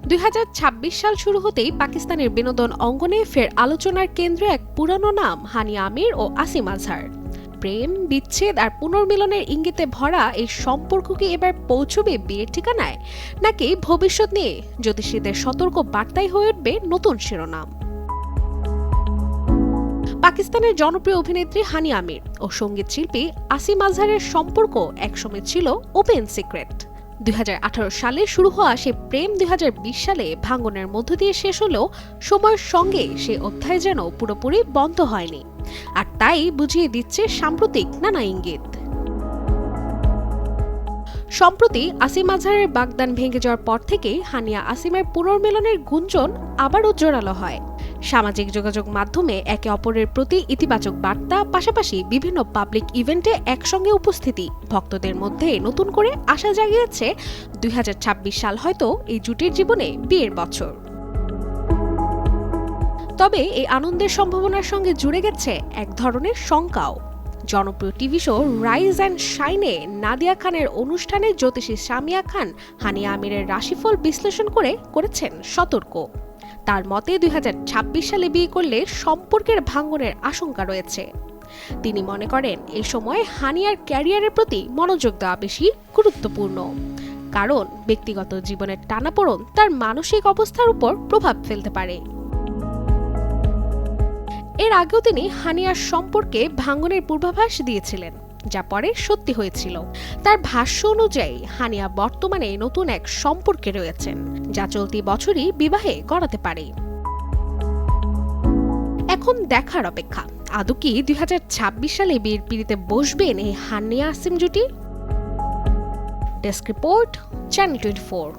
2026 সাল শুরু হতেই পাকিস্তানের বিনোদন অঙ্গনে ফের আলোচনার কেন্দ্রে এক পুরানো নাম হানিয়া আমির ও আসিম আজহার। প্রেম, বিচ্ছেদ আর পুনর্মিলনের ইঙ্গিতে ভরা এই সম্পর্ক কি এবার পৌঁছবে বিয়ের ঠিকানায়, নাকি ভবিষ্যৎ নিয়ে জ্যোতিষীদের সতর্ক বার্তাই হয়ে উঠবে নতুন শিরোনাম? পাকিস্তানের জনপ্রিয় অভিনেত্রী হানিয়া আমির ও সঙ্গীত শিল্পী আসিম আজহারের সম্পর্ক একসময় ছিল ওপেন সিক্রেট। 2018 সালে শুরু হওয়া সে প্রেম 2020 সালে ভাঙনের মধ্য দিয়ে শেষ হলেও সময়ের সঙ্গে সে অধ্যায় যেন পুরোপুরি বন্ধ হয়নি, আর তাই বুঝিয়ে দিচ্ছে সাম্প্রতিক নানা ইঙ্গিত। সম্প্রতি আসিম আজহারের বাগদান ভেঙে যাওয়ার পর থেকেই হানিয়া আসিমের পুনর্মিলনের গুঞ্জন আবারও জোরালো হয়। সামাজিক যোগাযোগ মাধ্যমে একে অপরের প্রতি ইতিবাচক বার্তা, পাশাপাশি বিভিন্ন পাবলিক ইভেন্টে একসঙ্গে উপস্থিতি ভক্তদের মধ্যে নতুন করে আশা জাগিয়েছে 2026 সাল হয়তো এই জুটির জীবনে বিয়ের বছর। তবে এই আনন্দের সম্ভাবনার সঙ্গে জুড়ে গেছে এক ধরনের শঙ্কাও। জনপ্রিয় টিভি শো রাইজ অ্যান্ড শাইনে নাদিয়া খানের অনুষ্ঠানে জ্যোতিষী সামিয়া খান হানিয়া আমিরের রাশিফল বিশ্লেষণ করেছেন সতর্ক। তার মতে 2026 সালে বিয়ে করলে সম্পর্কের ভাঙনের আশঙ্কা রয়েছে। তিনি মনে করেন এই সময় হানিয়ার ক্যারিয়ারের প্রতি মনোযোগ দেওয়া বেশি গুরুত্বপূর্ণ, কারণ ব্যক্তিগত জীবনের টানাপোড়েন তার মানসিক অবস্থার উপর প্রভাব ফেলতে পারে। এর আগেও তিনি হানিয়ার সম্পর্কে ভাঙনের পূর্বাভাস দিয়েছিলেন, যা পরে সত্যি হয়েছিল। তার ভাষ্য অনুযায়ী হানিয়া বর্তমানে নতুন এক সম্পর্কে রয়েছেন, যা চলতি বছরই বিবাহে গড়াতে পারে। এখন দেখার অপেক্ষা, আদৌ কি 2026 সালে বিয়ের পিঁড়িতে বসবেন এই হানিয়া আসিম জুটি? Desk report, channel 24।